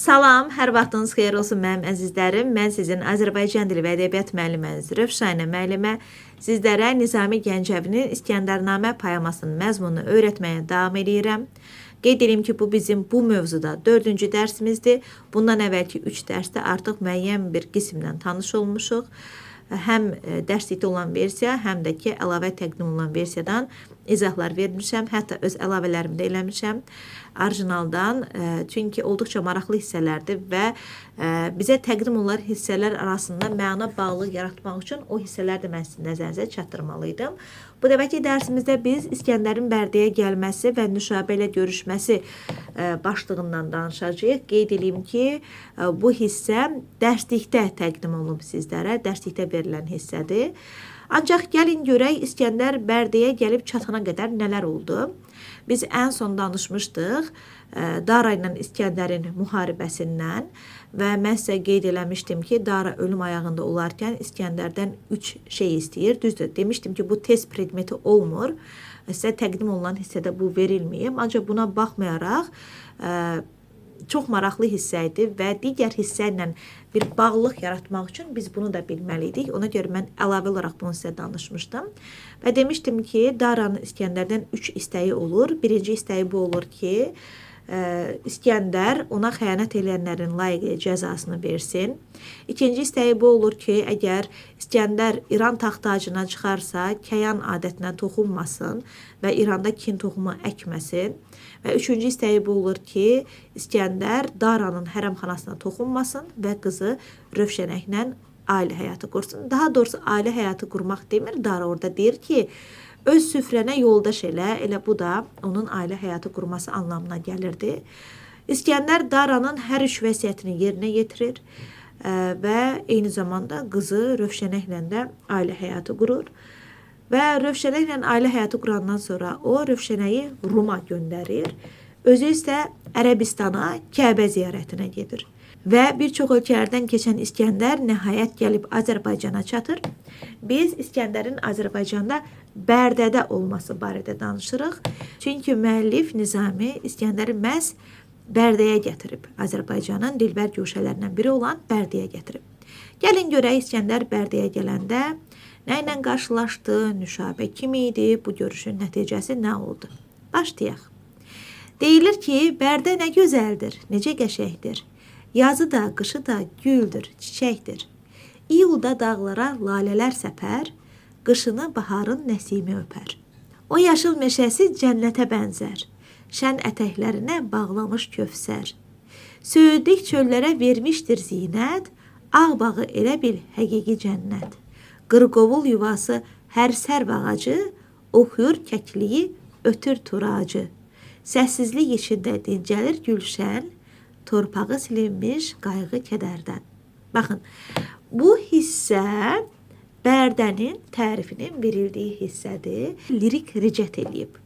Salam, hər vaxtınız xeyir olsun mənim əzizlərim. Mən sizin Azərbaycan dili və ədəbiyyat müəlliməniz Rövşənə müəllimə sizlərə Nizami Gəncəvinin İskəndərnamə poemasının məzmununu öyrətməyə davam edirəm. Qeyd edim ki, bu bizim bu mövzuda 4-cü dərsimizdir. Bundan əvvəlki 3 dərsdə artıq müəyyən bir qismlə tanış olmuşuq. Həm dərslikdə olan versiya, həm də ki, əlavə təqdim olunan versiyadan izahlar vermişəm. Hətta öz əlavələrimi də eləmişəm orijinaldan. Çünki olduqca maraqlı hissələrdir və bizə təqdim olunan hissələr arasında məna bağlılıq yaratmaq üçün o hissələri də mən sizin nəzərinizə çatdırmalıydım. Bu dəfəki dərsimizdə biz İskəndərin Bərdəyə gəlməsi və Nüşabə ilə görüşməsi başlığından danışacağıq. Qeyd edeyim ki, bu hissə dərslikdə təqdim olunub sizlərə, dərslikdə verilən hissədir. Ancaq gəlin görək İskəndər Bərdəyə gəlib çatana qədər nələr oldu. Biz ən son danışmışdıq Dara ilə İskəndərin müharibəsindən və mən sizə qeyd eləmişdim ki, Dara ölüm ayağında olarkən İskəndərdən 3 şey istəyir. Düzdür, demişdim ki, bu test predmeti olmur. Sizə təqdim olunan hissədə bu verilməyib. Ancaq buna baxmayaraq çox maraqlı hissə idi və digər hissə ilə bir bağlılıq yaratmaq üçün biz bunu da bilməliydik. Ona görə mən əlavə olaraq bunu sizə danışmışdım. Və demişdim ki, Daranın İskəndərdən 3 istəyi olur. Birinci istəyi bu olur ki, İskəndər ona xəyanət edənlərin layiqli cəzasını versin. İkinci istəyi bu olur ki, əgər İskəndər İran taxt-tacına çıxarsa, kəyan adətinə toxunmasın və İranda kin toxumu əkməsin. Və üçüncü istəyi bu olur ki, İskəndər Daranın hərəmxanasına toxunmasın və qızı Rövşənəklə ailə həyatı qursun. Daha doğrusu ailə həyatı qurmaq demir, Dara orada deyir ki, öz süfrənə yoldaş elə bu da onun ailə həyatı qurması anlamına gəlirdi. İskəndər Daranın hər üç vəsiyyətini yerinə yetirir və eyni zamanda qızı Rövşənəklə də ailə həyatı qurur. Və Rövşənəklə ailə həyatı qurandan sonra o Rövşənəyi Ruma göndərir. Özü isə Ərəbistana, Kəbə ziyarətinə gedir. Və bir çox ölkələrdən keçən İskəndər nəhayət gəlib Azərbaycana çatır. Biz İskəndərin Azərbaycanda Bərdədə olması barədə danışırıq. Çünki müəllif Nizami İskəndəri məhz Bərdəyə gətirib. Azərbaycanın dilbər güşələrindən biri olan Bərdəyə gətirib. Gəlin görək İskəndər Bərdəyə gələndə nə ilə qarşılaşdı, Nüşabə kim idi, bu görüşün nəticəsi nə oldu? Başlayaq. Deyilir ki, Bərdə nə gözəldir, necə qəşəkdir. Yazı da, qışı da güldür, çiçəkdir. İyulda dağlara lalələr səpər, qışını baharın nəsimi öpər. O yaşıl meşəsi cənnətə bənzər, şən ətəklərinə bağlamış kövsər. Söyüdlük çöllərə vermişdir zinət, ağ bağı elə bil həqiqi cənnət. Qırqovul yuvası hər sərv ağacı, oxuyur kəkliyi, ötür turacı. Səssizlik içində dincəlir gülşən, torpağı silinmiş qayğı kədərdən. Baxın, bu hissə Bərdənin tərifinin verildiyi hissədir. Lirik ricət eləyib.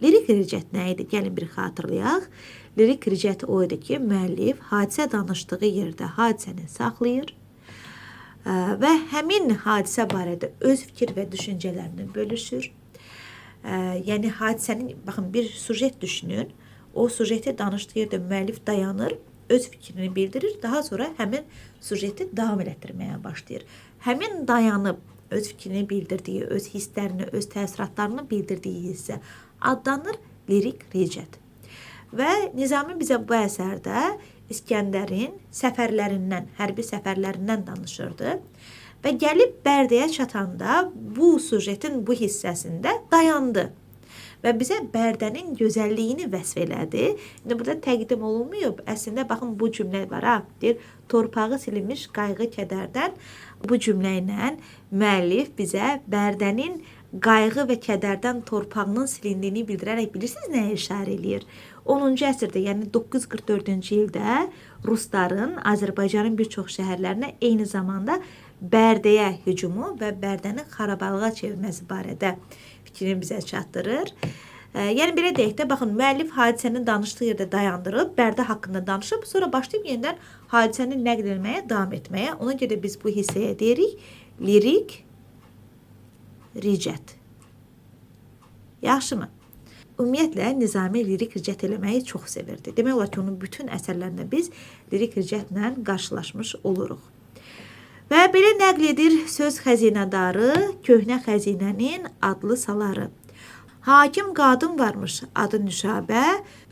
Lirik ricət nə idi? Gəlin bir xatırlayaq. Lirik ricət o idi ki, müəllif hadisə danışdığı yerdə hadisəni saxlayır və həmin hadisə barədə öz fikir və düşüncələrini bölüşür. Yəni hadisənin, baxın, bir sujet düşünün. O sujeti danışdığı yerdə müəllif dayanır, öz fikrini bildirir, daha sonra həmin sujeti davam elətdirməyə başlayır. Həmin dayanıb öz fikrini bildirdiyi, öz hisslərini, öz təsiratlarını bildirdiyi hissə adlanır lirik ricət. Və Nizami bizə bu əsərdə İskəndərin səfərlərindən, hərbi səfərlərindən danışırdı. Və gəlib Bərdəyə çatanda bu sujetin bu hissəsində dayandı. Və bizə Bərdənin gözəlliyini vəsf elədi. İndi burada təqdim olunmayıb. Əslində, baxın, bu cümlə var. Deyir, torpağı silinmiş qayğı kədərdən. Bu cümlə ilə müəllif bizə Bərdənin qayğı və kədərdən torpağının silindiyini bildirərək bilirsiniz nəyə işarə eləyir? 10-cu əsrdə, yəni 944-cü ildə Rusların Azərbaycanın bir çox şəhərlərinə eyni zamanda Bərdəyə hücumu və Bərdəni xarabalığa çevirməsi barədə fikrini bizə çatdırır. Yəni belə deyək də, baxın, müəllif hadisəni danışdığı yerdə dayandırıb, Bərdə haqqında danışıb, sonra başlayıb yenidən hadisəni nəql etməyə, davam etməyə. Ona görə biz bu hissəyə deyirik lirik ricət. Yaxşı mı? Ümumiyyətlə Nizami lirik ricat eləməyi çox sevirdi. Demək olar ki, onun bütün əsərlərində biz lirik ricatla qarşılaşmış oluruq. Və belə nəql edir söz xəzinədarı, köhnə xəzinənin adlı saları. Hakim qadın varmış, adı Nüşabə,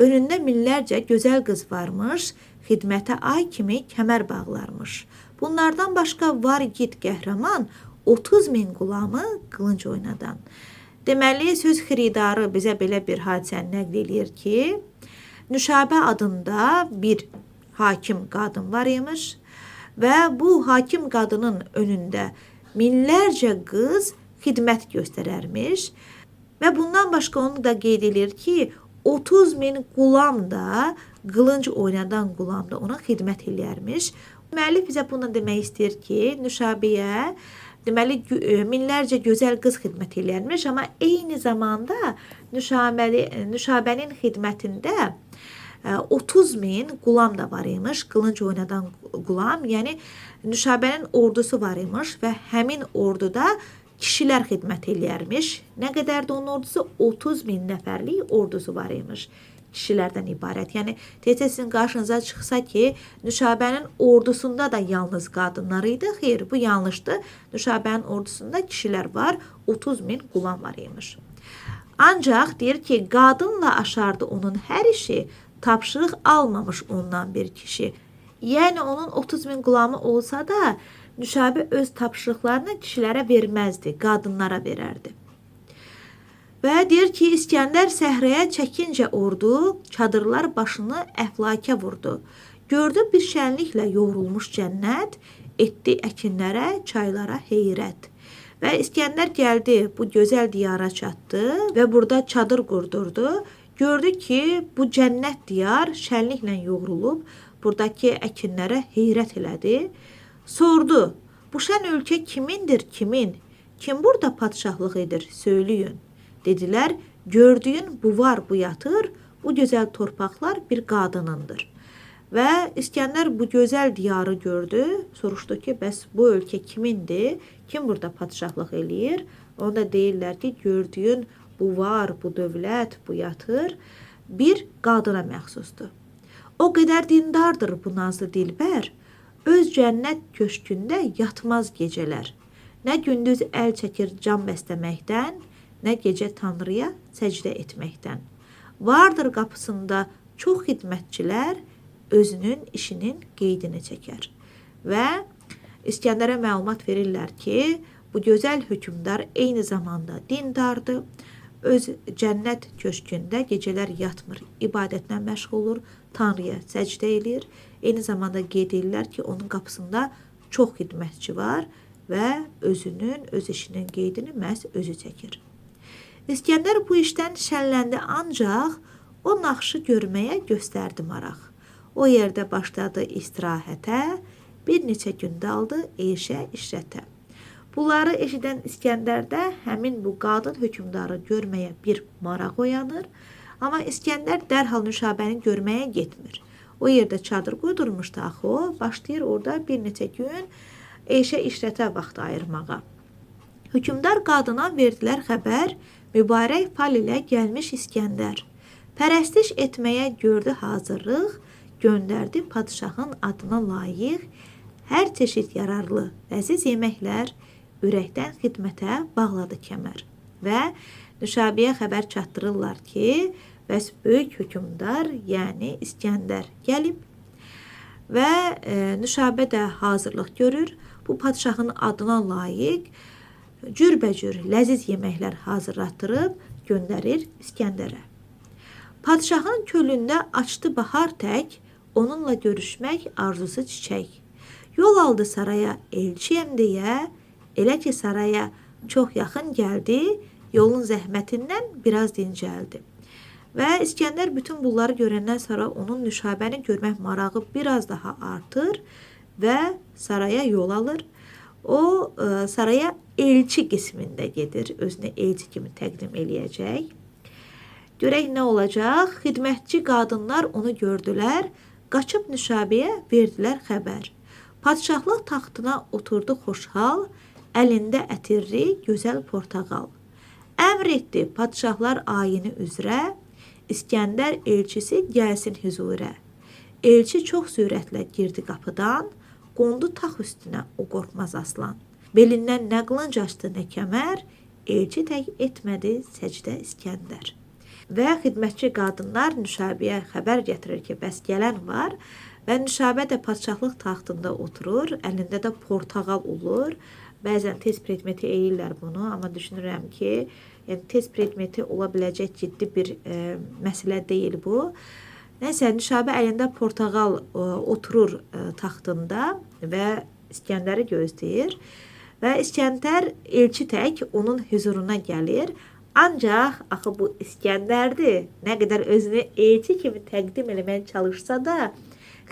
önündə minlərcə gözəl qız varmış, xidmətə ay kimi kəmər bağlarmış. Bunlardan başqa var igid qəhrəman, 30.000 qulamı qılınc oynadan. Deməli, söz xiridarı bizə belə bir hadisəni nəql edir ki, Nüşabə adında bir hakim qadın var imiş və bu hakim qadının önündə minlərcə qız xidmət göstərərmiş və bundan başqa onu da qeyd edir ki, 30.000 qulam da, qılınc oynadan qulam da ona xidmət eləyərmiş. Müəllif bizə bunu demək istəyir ki, Nüşabəyə deməli minlərcə gözəl qız xidmət eləyərmiş, amma eyni zamanda Nüşabənin xidmətində 30.000 qulam da var imiş, qılınc oynadan qulam. Yəni Nüşabənin ordusu var imiş və həmin orduda kişilər xidmət eləyərmiş. Nə qədərdir onun ordusu? 30.000 nəfərlik ordusu var imiş. Kişilərdən ibarət. Yəni tezcə sizin qarşınıza çıxsa ki, Nüşabənin ordusunda da yalnız qadınlar idi. Xeyr, bu yanlışdır. Nüşabənin ordusunda kişilər var, 30.000 qulam var imiş. Ancaq deyir ki, qadınla aşardı onun hər işi, tapşırıq almamış ondan bir kişi. Yəni onun 30.000 qulamı olsa da Nüşabə öz tapşırıqlarını kişilərə verməzdi, qadınlara verərdi. Və deyir ki, İskəndər səhrəyə çəkincə ordu, çadırlar başını əflakə vurdu. Gördü bir şənliklə yoğrulmuş cənnət, etdi əkinlərə, çaylara heyrət. Və İskəndər gəldi, bu gözəl diyara çatdı və burada çadır qurdurdu. Gördü ki, bu cənnət diyar şənliklə yoğrulub, buradakı əkinlərə heyrət elədi. Sordu, bu şən ölkə kimindir, kimin? Kim burada padşahlıq edir, söyləyin. Dedilər, gördüyün bu var, bu yatır, bu gözəl torpaqlar bir qadınındır. Və İskəndər bu gözəl diyarı gördü, soruşdu ki, bəs bu ölkə kimindir, kim burada padşahlıq eləyir? Onda deyirlər ki, gördüyün bu var, bu dövlət, bu yatır, bir qadına məxsusdur. O qədər dindardır bu nazlı dilbər, öz cənnət köşkündə yatmaz gecələr. Nə gündüz əl çəkir can bəsləməkdən, nə gecə Tanrıya səcdə etməkdən. Vardır qapısında çox xidmətçilər, özünün işinin qeydini çəkər. Və İskəndərə məlumat verirlər ki, bu gözəl hökmdar eyni zamanda dindardır, öz cənnət köşkündə gecələr yatmır, ibadətlə məşğul olur, Tanrıya səcdə edir. Eyni zamanda qeyd edirlər ki, onun qapısında çox xidmətçi var və özünün, öz işinin qeydini məhz özü çəkir. İskəndər bu işdən şənləndi, ancaq o naxşı görməyə göstərdi maraq. O yerdə başladı istirahətə, bir neçə gün daldı eşə işrətə. Bunları eşidən İskəndərdə həmin bu qadın hökmdarı görməyə bir maraq oyanır, amma İskəndər dərhal Nüşabəni görməyə getmir. O yerdə çadır qurdurmuşdu axı o, başlayır orada bir neçə gün eşə işrətə vaxt ayırmağa. Hökmdar qadına verdilər xəbər, mübarək fal ilə gəlmiş İskəndər. Pərəstiş etməyə gördü hazırlıq, göndərdi padşahın adına layiq, hər çeşid yararlı, ləziz yeməklər, ürəkdən xidmətə bağladı kəmər. Və Nüşabəyə xəbər çatdırırlar ki, bəs böyük hökmdar, yəni İskəndər gəlib və Nüşabə də hazırlıq görür. Bu padşahın adına layiq cürbəcür ləziz yeməklər hazırlatdırıb göndərir İskəndərə. Padşahın kölündə açdı bahar tək, onunla görüşmək arzusu çiçək. Yol aldı saraya elçiyəm deyə, elə ki saraya çox yaxın gəldi, yolun zəhmətindən biraz dincəldi. Və İskəndər bütün bunları görəndən sonra onun Nüşabəni görmək marağı biraz daha artır və saraya yol alır. O saraya elçi qismində gedir, özünü elçi kimi təqdim eləyəcək. Görək nə olacaq? Xidmətçi qadınlar onu gördülər, qaçıb Nüşabəyə verdilər xəbər. Padşahlıq taxtına oturdu xoşhal, əlində ətirli gözəl portağal. Əmr etdi padşahlar ayini üzrə, İskəndər elçisi gəlsin hüzurə. Elçi çox sürətlə girdi qapıdan, qondu taxt üstünə o qorxmaz aslan. Belindən nə qılınc açdı, nə kəmər, elçi tək etmədi səcdə İskəndər. Və xidmətçi qadınlar Nüşabəyə xəbər gətirir ki, bəs gələn var və Nüşabə də padşahlıq taxtında oturur, əlində də portağal olur. Bəzən tez predmeti eləyirlər bunu, amma düşünürəm ki, yəni tez predmeti ola biləcək ciddi bir məsələ deyil bu. Nəysə, Nüşabə əlində portağal oturur taxtında və İskəndəri gözləyir. Və İskəndər elçi tək onun huzuruna gəlir. Ancaq axı bu İskəndərdir. Nə qədər özünü elçi kimi təqdim eləməyə çalışsa da,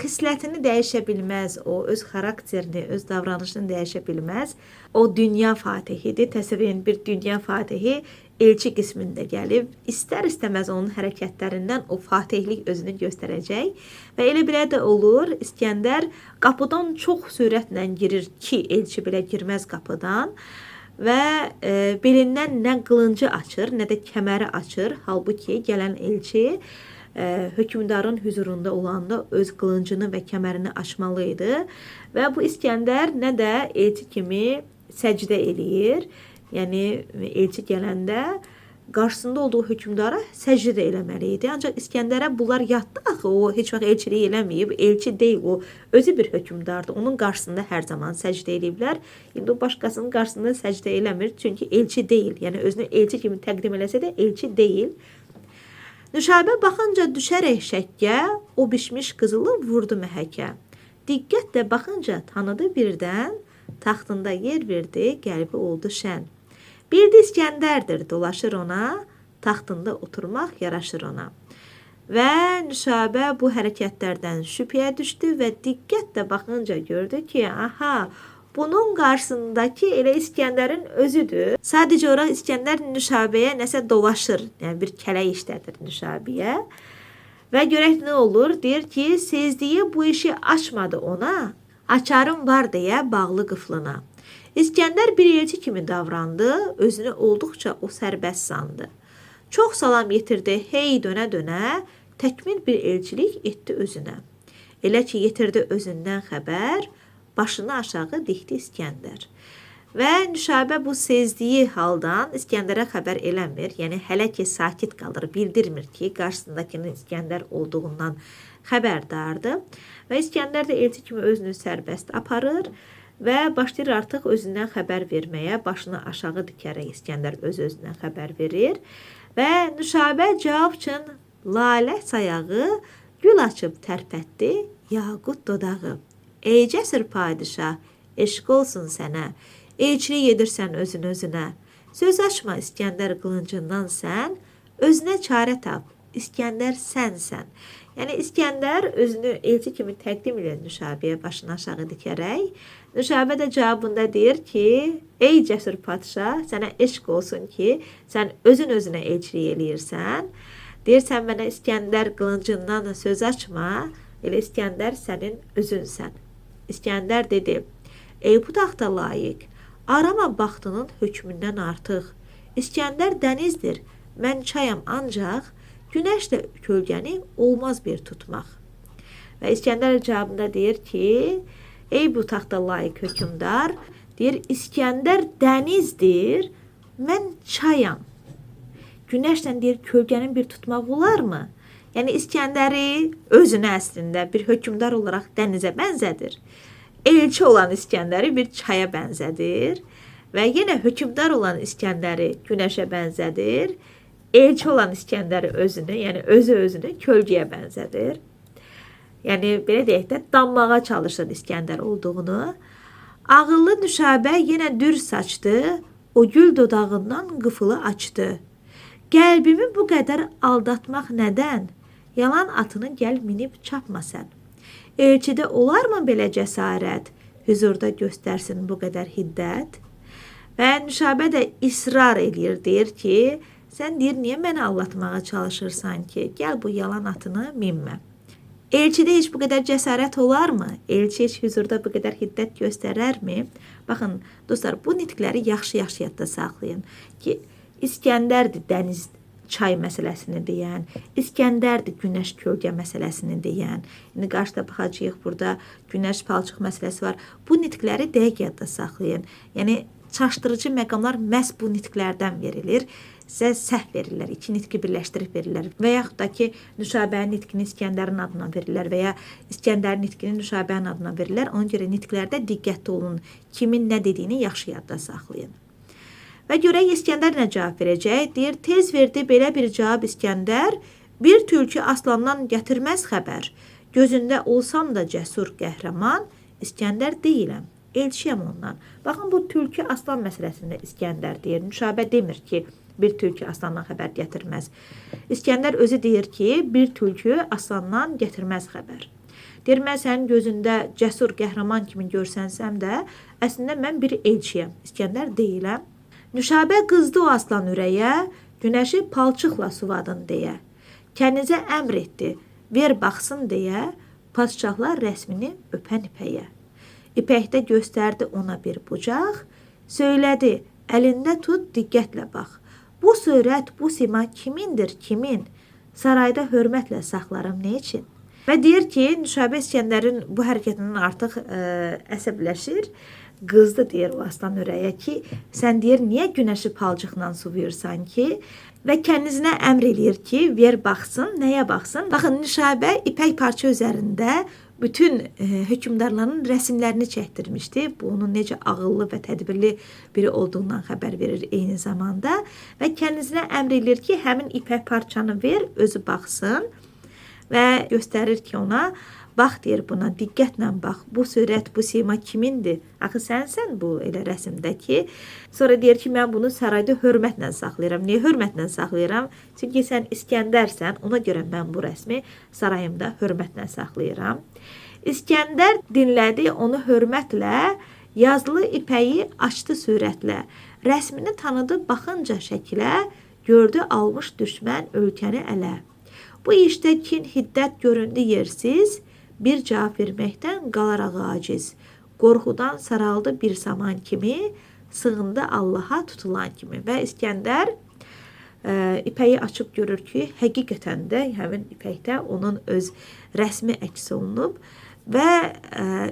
xislətini dəyişə bilməz, o öz xarakterini, öz davranışını dəyişə bilməz. O dünya fatihidir. Təsəvvür edin, bir dünya fatihi elçi qismində gəlib, istər-istəməz onun hərəkətlərindən o fatihlik özünü göstərəcək. Və elə belə də olur, İskəndər qapıdan çox sürətlə girir ki, elçi belə girməz qapıdan. Və belindən nə qılıncı açır, nə də kəməri açır. Halbuki gələn elçi hökmdarın huzurunda olanda öz qılıncını və kəmərini açmalı idi. Və bu İskəndər nə də elçi kimi səcdə eləyir. Yəni elçi gələndə qarşısında olduğu hökmdara səcdə eləməli idi. Ancaq İskəndərə bunlar yatdı axı. O heç vaxt elçilik eləməyib. Elçi deyil, o özü bir hökmdardır. Onun qarşısında hər zaman səcdə eləyiblər. İndi o başqasının qarşısında səcdə eləmir, çünki elçi deyil. Yəni özünü elçi kimi təqdim eləsə də elçi deyil. Nüşabə baxınca düşərək şəkkə, o bişmiş qızılı vurdu məhəkə. Diqqətlə baxınca tanıdı birdən, taxtında yer verdi, qəlbi oldu şən. Bildi İskəndərdir, dolaşır ona, taxtında oturmaq yaraşır ona. Və Nüşabə bu hərəkətlərdən şübhəyə düşdü və diqqətlə baxınca gördü ki, aha, bunun qarşısındakı elə İskəndərin özüdür. Sadəcə ora İskəndər Nüşabəyə nəsə dolaşır, yəni bir kələk işlədir Nüşabəyə. Və görək nə olur, deyir ki, sezdiyi bu işi açmadı ona, açarım var deyə bağlı qıflına. İskəndər bir elçi kimi davrandı, özünü olduqca o sərbəst sandı. Çox salam yetirdi, hey dönə-dönə, təkmil bir elçilik etdi özünə. Elə ki, yetirdi özündən xəbər, başını aşağı dikdi İskəndər. Və Nüşabə bu sezdiyi haldan İskəndərə xəbər eləmir, yəni hələ ki sakit qalır, bildirmir ki, qarşısındakının İskəndər olduğundan xəbərdardır. Və İskəndər də elçi kimi özünü sərbəst aparır və başlayır artıq özündən xəbər verməyə, başını aşağı dikərək İskəndər öz-özündən xəbər verir. Və Nüşabə cavab üçün lalə sayağı, gül açıb tərpətdi, yaqut dodağı. Ey cəsur padişah, eşq olsun sənə, elçilik edirsən özün özünə. Söz açma İskəndər qılıncından sən, özünə çarə tap, İskəndər sənsən. Yəni İskəndər özünü elçi kimi təqdim edir Nüşabəyə başını aşağı dikərək. Nüşabə də cavabında deyir ki, ey cəsur padişah, sənə eşq olsun ki, sən özün özünə elçilik eləyirsən. Deyirsən mənə İskəndər qılıncından da söz açma, elə İskəndər sənin özünsən. İskəndər dedi, ey bu taxta layiq, arama baxtının hökmündən artıq. İskəndər dənizdir, mən çayam ancaq, günəşlə kölgəni olmaz bir tutmaq. Və İskəndər cavabında deyir ki, ey bu taxta layiq hökmdar, deyir, İskəndər dənizdir, mən çayam. Günəşlə deyir, kölgənin bir tutmaq olarmı? Yəni İskəndəri özünə əslində bir hökmdar olaraq dənizə bənzədir. Elçi olan İskəndəri bir çaya bənzədir. Və yenə hökmdar olan İskəndəri günəşə bənzədir. Elçi olan İskəndəri özünü, yəni özü-özünü kölgəyə bənzədir. Yəni belə deyək də danmağa çalışır İskəndər olduğunu. Ağıllı Nüşabə yenə dür saçdı, o gül dodağından qıfılı açdı. Qəlbimi bu qədər aldatmaq nədən? Yalan atını gəl minib çapma sən. Elçidə olarmı belə cəsarət? Hüzurda göstərsin bu qədər hiddət? Və Nüşabə də israr edir, deyir ki, sən deyir, niyə məni aldatmağa çalışırsan ki? Gəl bu yalan atını minmə. Elçidə heç bu qədər cəsarət olarmı? Elçi heç hüzurda bu qədər hiddət göstərərmi? Baxın, dostlar, bu nitqləri yaxşı-yaxşı yadda saxlayın ki, İskəndərdir dəniz çay məsələsini deyən, İskəndərdir günəş kölgə məsələsini deyən. İndi qarşıda baxacağıq, burada günəş palçıq məsələsi var. Bu nitqləri dəqiq yadda saxlayın. Yəni çaşdırıcı məqamlar məhz bu nitqlərdən verilir. Sizə səhv verirlər, iki nitqi birləşdirib verirlər və yaxud da ki, Nüşabənin nitqini İskəndərin adına verirlər və ya İskəndərin nitqini Nüşabənin adına verirlər. Ona görə nitqlərdə diqqətli olun, kimin nə dediyini yaxşı yadda saxlayın. Və görək İskəndər nə cavab verəcək? Deyir, tez verdi belə bir cavab İskəndər, bir tülkü aslandan gətirməz xəbər. Gözündə olsam da cəsur qəhrəman, İskəndər deyiləm, elçiyəm ondan. Baxın, bu tülkü aslan məsələsində İskəndər deyir. Nüşabə demir ki, bir tülkü aslandan xəbər gətirməz. İskəndər özü deyir ki, bir tülkü aslandan gətirməz xəbər. Deyir, mən sənin gözündə cəsur qəhrəman kimi görsənsəm də, əslində mən bir elçiyəm. İskəndər deyiləm. Nüşabə qızdı o aslan ürəyə, günəşi palçıqla suvadın deyə. Kənizə əmr etdi, ver baxsın deyə, padşahlar rəsmini öpən ipəyə. İpəkdə göstərdi ona bir bucaq, söylədi, əlində tut, diqqətlə bax. Bu surət, bu sima kimindir, kimin? Sarayda hörmətlə saxlarım, nə üçün? Və deyir ki, Nüşabə İskəndərin bu hərəkətindən artıq əsəbləşir. Qızdı deyir o aslan ürəyə ki, sən deyir, niyə günəşi palçıqla suvuyursan ki? Və kənizinə əmr eləyir ki, ver baxsın, nəyə baxsın? Baxın, Nüşabə ipək parça üzərində bütün hökmdarların rəsimlərini çəkdirmişdi. Bu, onun necə ağıllı və tədbirli biri olduğundan xəbər verir eyni zamanda. Və kənizinə əmr eləyir ki, həmin ipək parçanı ver, özü baxsın. Və göstərir ki, ona, bax deyir buna, diqqətlə bax, bu surət, bu sima kimindir? Axı sənsən bu elə rəsimdəki. Sonra deyir ki, mən bunu sarayda hörmətlə saxlayıram. Niyə hörmətlə saxlayıram? Çünki sən İskəndərsən, ona görə mən bu rəsmi sarayımda hörmətlə saxlayıram. İskəndər dinlədi, onu hörmətlə, yazılı ipəyi açdı sürətlə. Rəsmini tanıdı baxınca şəkilə, gördü almış düşmən ölkəni ələ. Bu işdə kin hiddət göründü yersiz, bir cavab verməkdən qalaraq aciz. Qorxudan saraldı bir saman kimi, sığındı Allaha tutulan kimi. Və İskəndər ipəyi açıb görür ki, həqiqətən də həmin ipəkdə onun öz rəsmi əks olunub və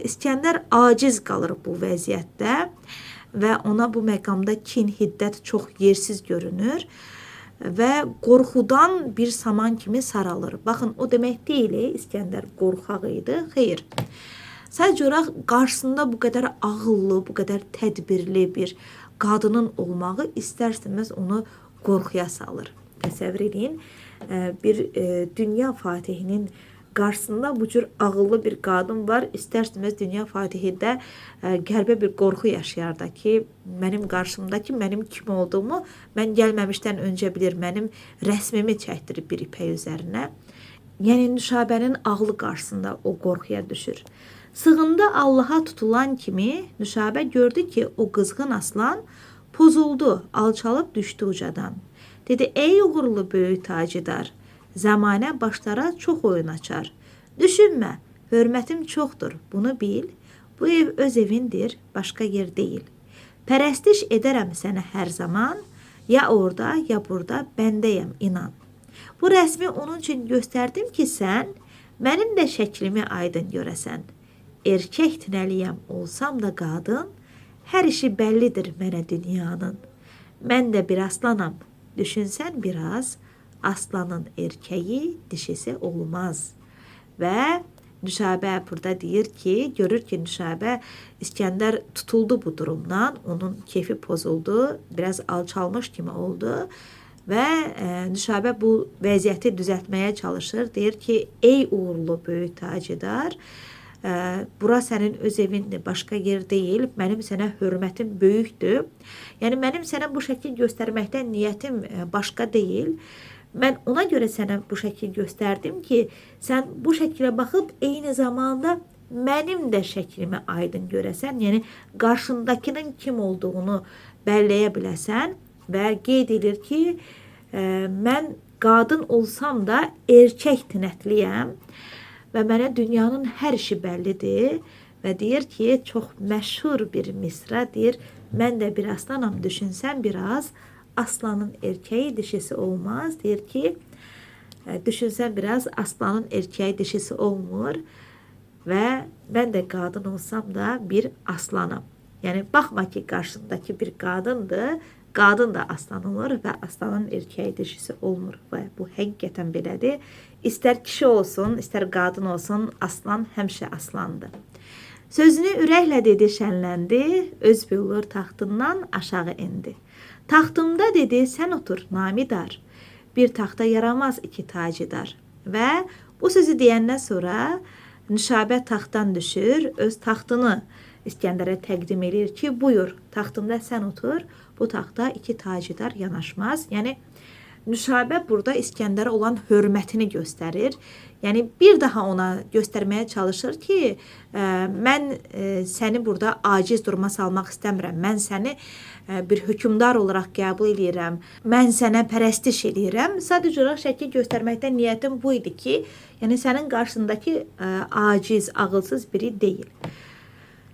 İskəndər aciz qalır bu vəziyyətdə və ona bu məqamda kin, hiddət çox yersiz görünür və qorxudan bir saman kimi saralır. Baxın, o demək deyil, İskəndər qorxaq idi. Xeyr. Sadəcə olaraq qarşısında bu qədər ağıllı, bu qədər tədbirli bir qadının olmağı istər-istəməz onu qorxuya salır. Təsəvvür edin, bir dünya fatihinin qarşısında bu cür ağıllı bir qadın var. İstər-istəməz dünya fatihi də qəlbə bir qorxu yaşayar da ki, mənim qarşımdakı mənim kim olduğumu mən gəlməmişdən öncə bilir, mənim rəsmimi çəkdirib bir ipək üzərinə. Yəni Nüşabənin ağlı qarşısında o qorxuya düşür. Sığında Allaha tutulan kimi Nüşabə gördü ki, o qızğın aslan pozuldu, alçalıb düşdü ucadan. Dedi, ey uğurlu böyük tacıdar, zəmanə başlara çox oyun açar. Düşünmə, hörmətim çoxdur, bunu bil. Bu ev öz evindir, başqa yer deyil. Pərəstiş edərəm sənə hər zaman, ya orada, ya burada bəndəyəm, inan. Bu rəsmi onun üçün göstərdim ki, sən mənim də şəklimi aydın görəsən. Erkək tinəliyəm olsam da qadın, hər işi bəllidir mənə dünyanın. Mən də bir aslanam, düşünsən biraz, aslanın erkeği dişisi olmaz. Və Nüşabə burada deyir ki, görür ki Nüşabə İskəndər tutuldu bu durumdan, onun keyfi pozuldu, biraz alçalmış kimi oldu və Nüşabə bu vəziyyəti düzəltməyə çalışır. Deyir ki, ey uğurlu böyük tacıdar, bura sənin öz evindir, başqa yer deyil, mənim sənə hörmətim böyükdür. Yəni mənim sənə bu şəkil göstərməkdən niyyətim başqa deyil. Mən ona görə sənə bu şəkil göstərdim ki, sən bu şəkilə baxıb eyni zamanda mənim də şəklimi aydın görəsən, yəni qarşındakının kim olduğunu bəlləyə biləsən və qeyd edir ki, mən qadın olsam da erkək tinətliyəm və mənə dünyanın hər işi bəllidir və deyir ki, çox məşhur bir misra deyir, mən də bir aslanam, düşünsən biraz, aslanın erkeği dişisi olmaz. Deyir ki, düşünsən biraz aslanın erkeği dişisi olmur ve ben de qadın olsam da bir aslanım. Yani baxma ki qarşındaki bir qadındır, qadın da aslan olur və aslanın erkeği dişisi olmur və bu həqiqətən belədir. İstər kişi olsun, istər qadın olsun, aslan həmişə aslandır. Sözünü ürəklə dedi, şənləndi, öz billur taxtından aşağı indi. Taxtımda dedi, sən otur, namidar. Bir taxta yaramaz iki tacıdar. Və bu sözü deyəndən sonra Nüşabə taxtdan düşür, öz taxtını İskəndərə təqdim edir ki, buyur, taxtımda sən otur, bu taxta iki tacıdar yanaşmaz. Yəni, Nüşabə burada İskəndərə olan hörmətini göstərir. Yəni, bir daha ona göstərməyə çalışır ki, mən səni burada aciz duruma salmaq istəmirəm. Mən səni bir hökümdar olaraq qəbul edirəm. Mən sənə pərəstiş edirəm. Sadəcə olaraq şəkil göstərməkdən niyyətim bu idi ki, yəni sənin qarşısındakı aciz, ağılsız biri deyil.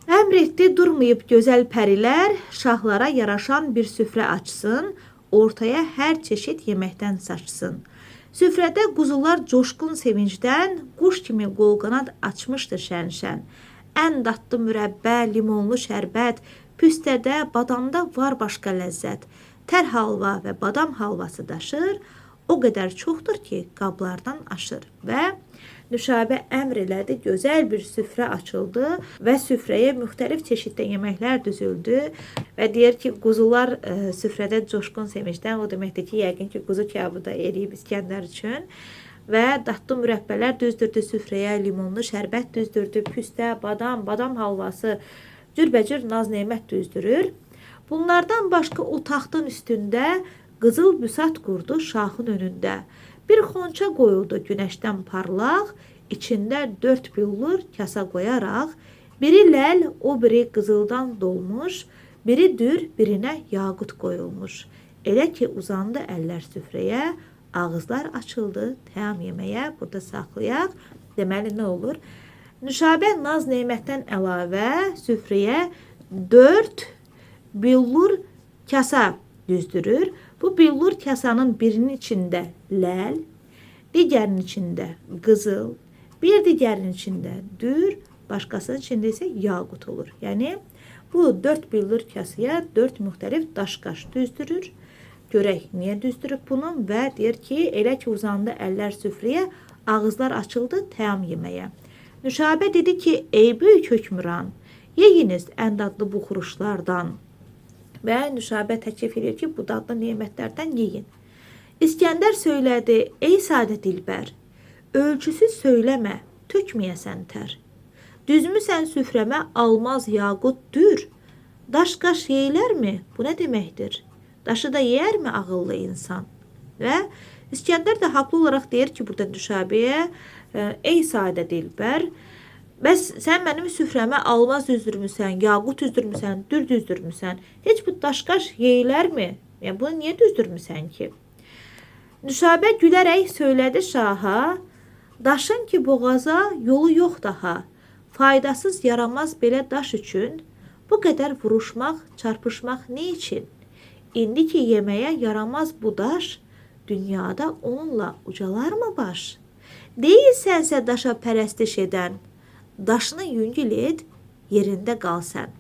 Əmr etdi, durmayıb gözəl pərilər, şahlara yaraşan bir süfrə açsın, ortaya hər çeşit yeməkdən saçsın. Süfrədə quzular coşqun sevincdən, quş kimi qolqanad açmışdı şən-şən. Ən dadlı mürəbbə, limonlu şərbət, püstədə, badamda var başqa ləzzət. Tər halva və badam halvası daşır, o qədər çoxdur ki, qablardan aşır. Və Nüşabə əmr elədi, gözəl bir süfrə açıldı və süfrəyə müxtəlif çeşiddə yeməklər düzüldü və deyir ki, quzular süfrədə coşqun sevincdən, o deməkdir ki, yəqin ki, quzu kəbabı da eləyib İskəndər üçün və dadlı mürəbbələr düzdürdü süfrəyə, limonlu şərbət düzdürdü, püstə, badam halvası, cürbəcür naz-nemət düzdürür. Bunlardan başqa o taxtın üstündə qızıl büsat qurdu şahın önündə. Bir xonça qoyuldu günəşdən parlaq, içində 4 billur kasa qoyaraq, biri ləl, o biri qızıldan dolmuş, biri dür, birinə yaqut qoyulmuş. Elə ki, uzandı əllər süfrəyə, ağızlar açıldı təam yeməyə, burada saxlayaq. Deməli, nə olur? Nüşabə naz neymətdən əlavə süfrəyə 4 billur kasa düzdürür. Bu billur kasanın birinin içində ləl, digərinin içində qızıl, bir digərinin içində dür, başqasının içində isə yaqut olur. Yəni, bu 4 billur kasaya 4 müxtəlif daş-qaş düzdürür. Görək, niyə düzdürüb bunu və deyir ki, elə ki, uzandı əllər süfrəyə, ağızlar açıldı təam yeməyə. Nüşabə dedi ki, ey böyük hökmüran, yeyiniz ən dadlı bu xuruşlardan. Və Nüşabə təklif edir ki, bu dadlı nemətlərdən yeyin. İskəndər söylədi, ey sadə dilbər, ölçüsüz söyləmə, tökməyəsən tər. Düzmüsən süfrəmə almaz yaqut dür, daş-qaş yeyilərmi? Bu nə deməkdir? Daşı da yeyərmi ağıllı insan? Və İskəndər də haqlı olaraq deyir ki, burada Nüşabəyə, ey sadə dilbər, bəs sən mənim süfrəmə almaz düzdürmüsən, yaqut düzdürmüsən, dür düzdürmüsən. Heç bu daş-qaş yeyilərmi? Yəni, bunu niyə düzdürmüsən ki? Nüşabə gülərək söylədi şaha, daşın ki boğaza yolu yox daha. Faydasız yaramaz belə daş üçün, bu qədər vuruşmaq, çarpışmaq ne için? İndi ki yeməyə yaramaz bu daş, dünyada onunla ucalar mı baş? Deyilsənsə daşa pərəstiş edən, daşını yüngül et, yerində qal sən.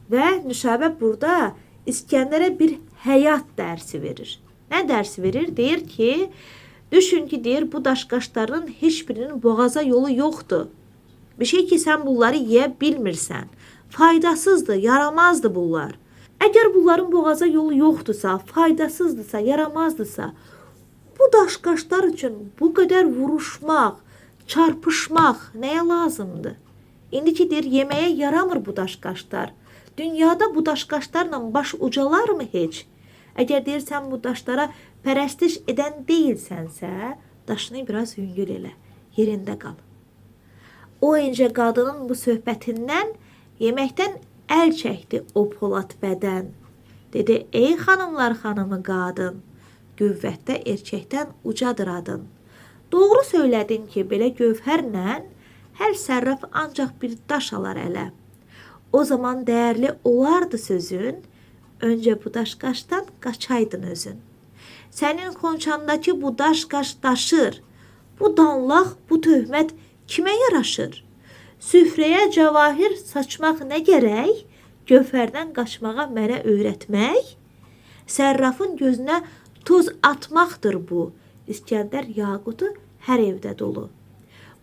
Və Nüşabə burada İskəndərə bir həyat dərsi verir. Nə dərsi verir? Deyir ki, düşün ki, deyir, bu daş-qaşların heç birinin boğaza yolu yoxdur. Bir şey ki, sən bunları yeyə bilmirsən. Faydasızdır, yaramazdır bunlar. Əgər bunların boğaza yolu yoxdursa, faydasızdırsa, yaramazdısa, bu daş-qaşlar üçün bu qədər vuruşmaq, çarpışmaq nəyə lazımdır? İndi ki, deyir, yeməyə yaramır bu daş-qaşlar. Dünyada bu daş-qaşlarla baş ucalar mı heç? Əgər deyirsən bu daşlara pərəstiş edən deyilsənsə, daşını biraz yüngül elə, yerində qal. O incə qadının bu söhbətindən yeməkdən əl çəkdi o polad bədən. Dedi, ey xanımlar xanımı qadın, qüvvətdə erkəkdən ucadır adın. Doğru söylədin ki, belə gövhərlə hər sərraf ancaq bir daş alar ələ. O zaman dəyərli olardı sözün, Öncə bu daş-qaşdan qaçaydın özün. Sənin xonçandakı bu daş-qaş daşır. Bu danlaq, bu töhmət kimə yaraşır? Süfrəyə cavahir saçmaq nə gərək? Gövhərdən qaçmağa mənə öyrətmək? Sərrafın gözünə toz atmaqdır bu. İskəndər yaqutu hər evdə dolu.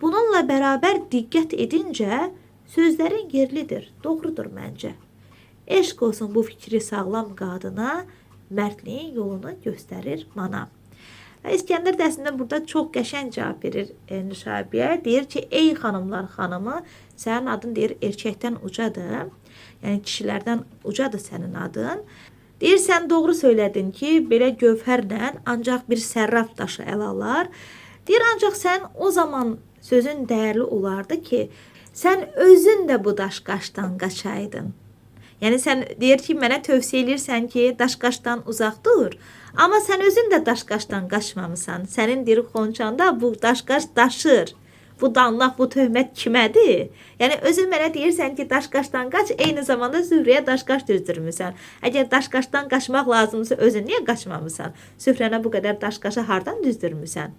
Bununla bərabər diqqət edincə sözlərin yerlidir, doğrudur məncə. Eşq olsun bu fikri sağlam qadına, mərdliyin yolunu göstərir mana. İskəndər də əslində burada çox qəşəng cavab verir Nüşabəyə. Deyir ki, ey xanımlar xanımı, sənin adın deyir erkəkdən ucadır. Yəni kişilərdən ucadır sənin adın. Deyir, sən doğru söylədin ki, belə gövhərlə ancaq bir sərraf daşı əl alar. Deyir, ancaq sən o zaman sözün dəyərli olardı ki, sən özün də bu daş-qaşdan qaçaydın. Yəni sən deyir ki, mənə tövsiyə edirsən ki, daş-qaşdan uzaq dur. Amma sən özün də daş-qaşdan qaçmamısan. Sənin deyir xonçanda bu daş-qaş daşır. Bu danlaq, bu töhmət kimədir? Yəni özün mənə deyirsən ki, daş-qaşdan qaç, eyni zamanda süfrəyə daş-qaş düzdürmüsən. Əgər daş-qaşdan qaçmaq lazımsa özün niyə qaçmamısan? Süfrənə bu qədər daş-qaşı hardan düzdürmüsən?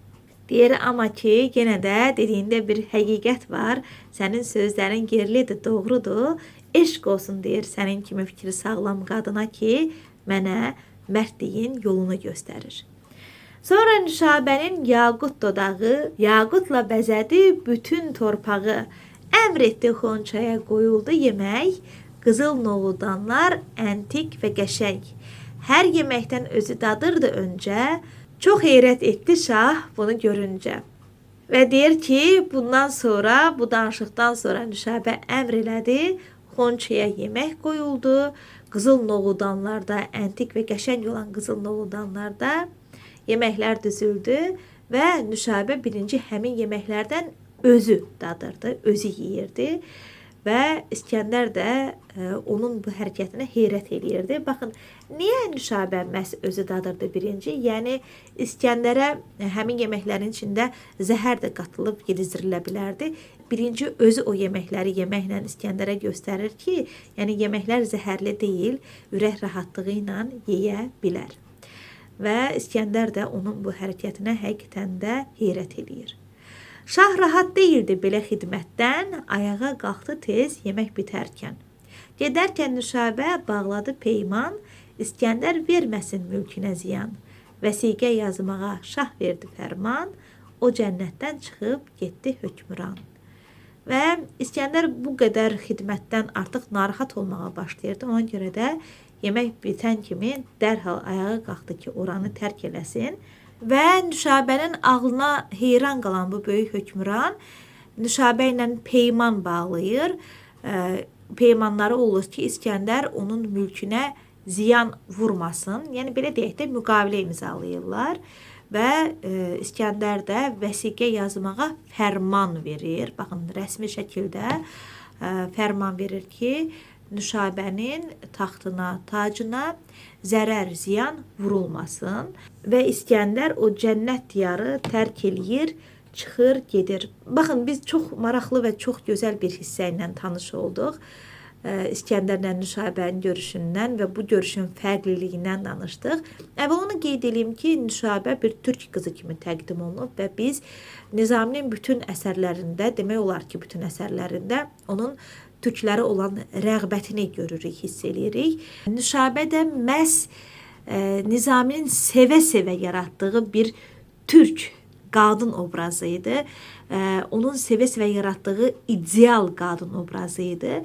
Deyir, amma ki, yenə də dediyində bir həqiqət var. Sənin sözlərin yerlidir, doğrudur. Eşq olsun deyir sənin kimi fikri sağlam qadına ki, mənə mərdliyin yolunu göstərir. Sonra Nüşabənin yaqut dodağı, yaqutla bəzədi bütün torpağı. Əmr etdi xonçaya qoyuldu yemək, qızıl noğudanlar əntik və qəşəng. Hər yeməkdən özü dadırdı öncə, çox heyrət etdi şah bunu görüncə. Və deyir ki, bundan sonra, bu danışıqdan sonra Nüşabə əmr elədi, xonçaya yemək qoyuldu, qızıl noğudanlarda, əntik və qəşəng olan qızıl noğudanlarda yeməklər düzüldü və Nüşabə birinci həmin yeməklərdən özü dadırdı, özü yeyirdi və İskəndər də onun bu hərəkətinə heyrət eləyirdi. Baxın, niyə Nüşabə məhz özü dadırdı birinci? Yəni İskəndərə həmin yeməklərin içində zəhər də qatılıb yedizirilə bilərdi. Birinci özü o yeməkləri yeməklə İskəndərə göstərir ki, yəni yeməklər zəhərli deyil, ürək rahatlığı ilə yeyə bilər. Və İskəndər də onun bu hərəkətinə həqiqətən də heyrət eləyir. Şah rahat deyildi belə xidmətdən, ayağa qalxdı tez yemək bitərkən. Gedərkən Nüşabə bağladı peyman, İskəndər verməsin mülkünə ziyan. Vəsiqə yazmağa şah verdi fərman, o cənnətdən çıxıb getdi hökmran. Və İskəndər bu qədər xidmətdən artıq narahat olmağa başlayırdı. Ona görə də yemək bitən kimi dərhal ayağa qalxdı ki, oranı tərk eləsin. Və Nüşabənin ağlına heyran qalan bu böyük hökmran Nüşabə ilə peyman bağlayır. Peymanları olur ki, İskəndər onun mülkünə ziyan vurmasın. Yəni belə deyək də müqavilə imzalayırlar. Və İskəndər də vəsiqə yazmağa fərman verir. Baxın, rəsmi şəkildə fərman verir ki, Nüşabənin taxtına, tacına zərər, ziyan vurulmasın. Və İskəndər o cənnət diyarı tərk eləyir, çıxır, gedir. Baxın, biz çox maraqlı və çox gözəl bir hissə ilə tanış olduq. İskəndərlə Nüşabənin görüşündən və bu görüşün fərqliliyindən danışdıq. Əvvəl onu qeyd edeyim ki, Nüşabə bir türk qızı kimi təqdim olunub və biz Nizaminin bütün əsərlərində, demək olar ki, bütün əsərlərində onun türklərə olan rəğbətini görürük, hiss edirik. Nüşabə də məhz Nizaminin sevə-sevə yaratdığı bir türk qadın obrazı idi. Onun sevə-sevə yaratdığı ideal qadın obrazı idi.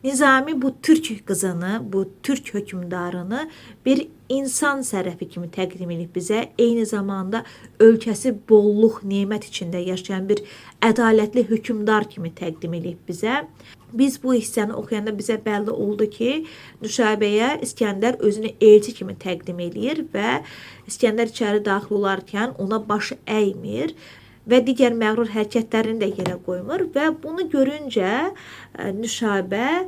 Nizami bu türk qızını, bu türk hökmdarını bir insan sərəfi kimi təqdim edib bizə. Eyni zamanda ölkəsi bolluq, nemət içində yaşayan bir ədalətli hökmdar kimi təqdim edib bizə. Biz bu hissəni oxuyanda bizə bəlli oldu ki, Nüşabəyə İskəndər özünü elçi kimi təqdim edir və İskəndər içəri daxil olarkən ona başı əymir və digər məğrur hərəkətlərini də yerə qoymur və bunu görüncə Nüşabə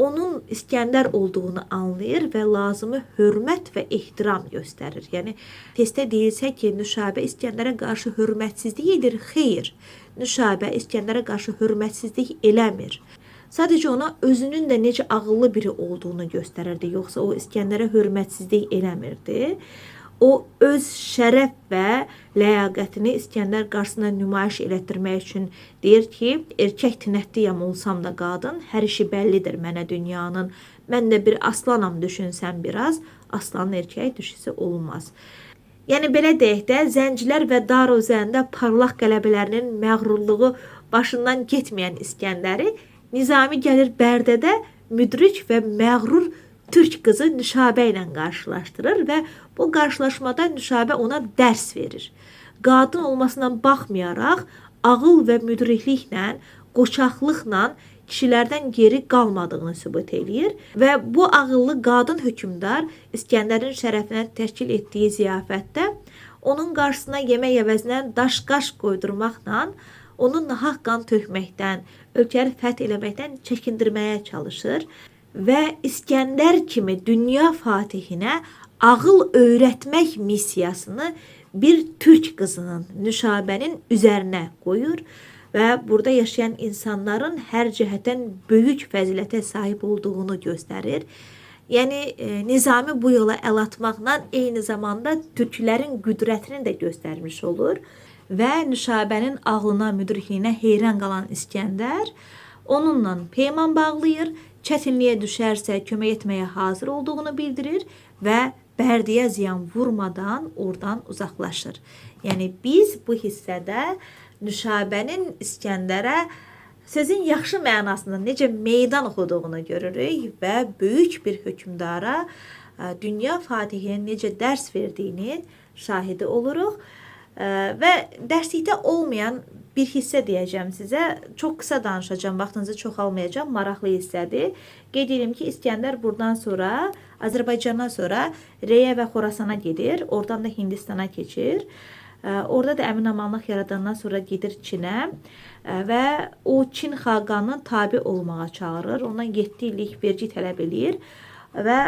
onun İskəndər olduğunu anlayır və lazımı hörmət və ehtiram göstərir. Yəni testdə deyilsə ki, Nüşabə İskəndərə qarşı hörmətsizlik edir, xeyr. Nüşabə İskəndərə qarşı hörmətsizlik eləmir. sadəcə ona özünün də necə ağıllı biri olduğunu göstərirdi. Yoxsa o İskəndərə hörmətsizlik eləmirdi. O öz şərəf və ləyaqətini İskəndər qarşısında nümayiş elətdirmək üçün deyir ki, erkək tinətliyəm olsam da qadın, hər işi bəllidir mənə dünyanın. Mən də bir aslanam düşünsəm biraz, aslanın erkək düşüsü olmaz. Yəni belə deyək də, zəncilər və dar üzərində parlaq qələbələrinin məğrurluğu başından getməyən İskəndəri Nizami gəlir Bərdədə müdrik və məğrur türk qızı Nüşabə ilə qarşılaşdırır və bu qarşılaşmada Nüşabə ona dərs verir. Qadın olmasına baxmayaraq ağıl və müdrikliklə, qoçaqlıqla kişilərdən geri qalmadığını sübut eləyir və bu ağıllı qadın hökmdar İskəndərin şərəfinə təşkil etdiyi ziyafətdə onun qarşısına yemək əvəzinə daş-qaş qoydurmaqla onu nahaq qan tökməkdən, ölkəni fəth eləməkdən çəkindirməyə çalışır və İskəndər kimi dünya fatihinə ağıl öyrətmək missiyasını bir türk qızının, Nüşabənin üzərinə qoyur və burada yaşayan insanların hər cəhətdən böyük fəzilətə sahib olduğunu göstərir. Yəni Nizami bu yola əl atmaqla eyni zamanda türklərin qüdrətini də göstərmiş olur və Nüşabənin ağlına, müdrikliyinə heyran qalan İskəndər onunla peyman bağlayır, çətinliyə düşərsə kömək etməyə hazır olduğunu bildirir və Bərdiyə ziyan vurmadan oradan uzaqlaşır. Yəni biz bu hissədə Nüşabənin İskəndərə sözün yaxşı mənasında necə meydan oxuduğunu görürük və böyük bir hökmdara dünya fatihinə necə dərs verdiyini şahidi oluruq. Və dərslikdə olmayan bir hissə deyəcəm sizə. Çox qısa danışacağım, vaxtınızı çoxalmayacağım, maraqlı hissədir. Qeyd edim ki, İskəndər buradan sonra, Azərbaycandan sonra Reyə və Xorasana gedir, oradan da Hindistana keçir. Orada da əmin-amanlıq yaradandan sonra gedir Çinə və o Çin xaqanını tabi olmağa çağırır. Ondan 7 illik vergi tələb edir və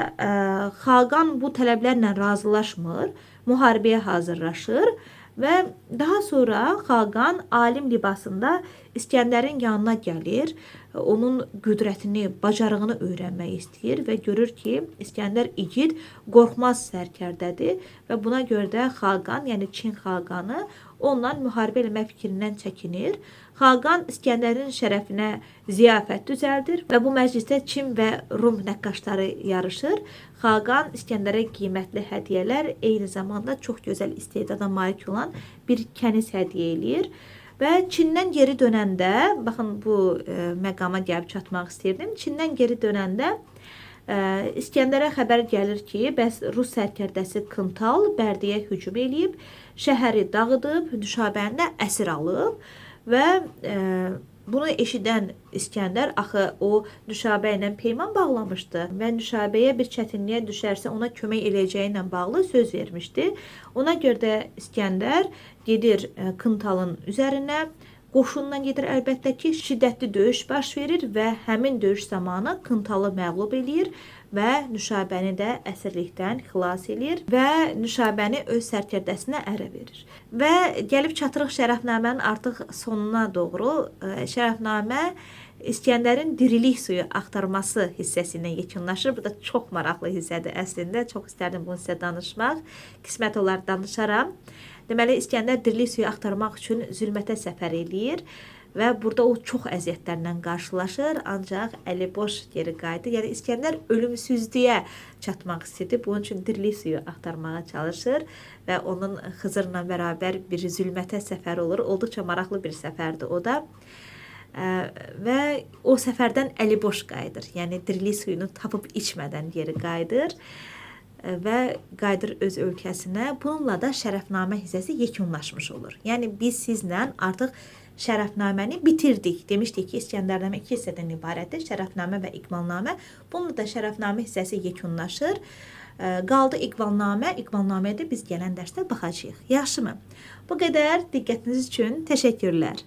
xaqan bu tələblərlə razılaşmır, müharibəyə hazırlaşır və daha sonra xaqan alim libasında İskəndərin yanına gəlir, onun qüdrətini, bacarığını öyrənmək istəyir və görür ki, İskəndər igid, qorxmaz sərkərdədir və buna görə də xaqan, yəni Çin xaqanı ondan müharibə eləmək fikrindən çəkinir. Xaqan İskəndərin şərəfinə ziyafət düzəldir və bu məclisdə Çin və Rum nəqqaşları yarışır. Xaqan İskəndərə qiymətli hədiyyələr, eyni zamanda çox gözəl istedada malik olan bir kəniz hədiyyə eləyir. Və Çindən geri dönəndə, baxın bu məqama gəlib çatmaq istəyirdim. Çindən geri dönəndə İskəndərə xəbər gəlir ki, bəs Rus sərkərdəsi Kıntal Bərdiyə hücum eləyib, şəhəri dağıdıb, Nüşabəni də əsir alıb və bunu eşidən İskəndər axı o Nüşabə ilə peyman bağlamışdı və Nüşabəyə bir çətinliyə düşərsə ona kömək eləyəcəyi ilə bağlı söz vermişdi. Ona görə də İskəndər gedir Kıntalın üzərinə, qoşunla gedir əlbəttə ki, şiddətli döyüş baş verir və həmin döyüş zamanı Kıntalı məğlub eləyir və Nüşabəni də əsirlikdən xilas eləyir və Nüşabəni öz sərkərdəsinə ərə verir. Və gəlib çatırıq Şərəfnamənin artıq sonuna doğru. Şərəfnamə İskəndərin dirilik suyu axtarması hissəsindən yekunlaşır. Bu da çox maraqlı hissədir əslində. Çox istərdim bunu sizə danışmaq. Qismət olar danışaram. Deməli, İskəndər dirilik suyu axtarmaq üçün zülmətə səfər eləyir və burada o çox əziyyətlərlə qarşılaşır, ancaq əli boş geri qayıdır. Yəni İskəndər ölümsüzlüyə çatmaq istəyir. Bunun üçün dirilik suyu axtarmağa çalışır və onun Xızırla bərabər bir zülmətə səfər olur. Olduqca maraqlı bir səfərdir o da. Və o səfərdən əli boş qayıdır. Yəni dirilik suyunu tapıb içmədən geri qayıdır və qayıdır öz ölkəsinə. Bununla da Şərəfnamə hissəsi yekunlaşmış olur. Yəni biz sizlə artıq Şərəfnaməni bitirdik. Demişdik ki, İskəndərnamə 2 hissədən ibarətdir. Şərəfnamə və İqbalnamə. Bununla da Şərəfnamə hissəsi yekunlaşır. Qaldı İqbalnamə. İqbalnaməyə də biz gələn dərsdə baxacağıq. Yaxşımı? Bu qədər diqqətiniz üçün təşəkkürlər.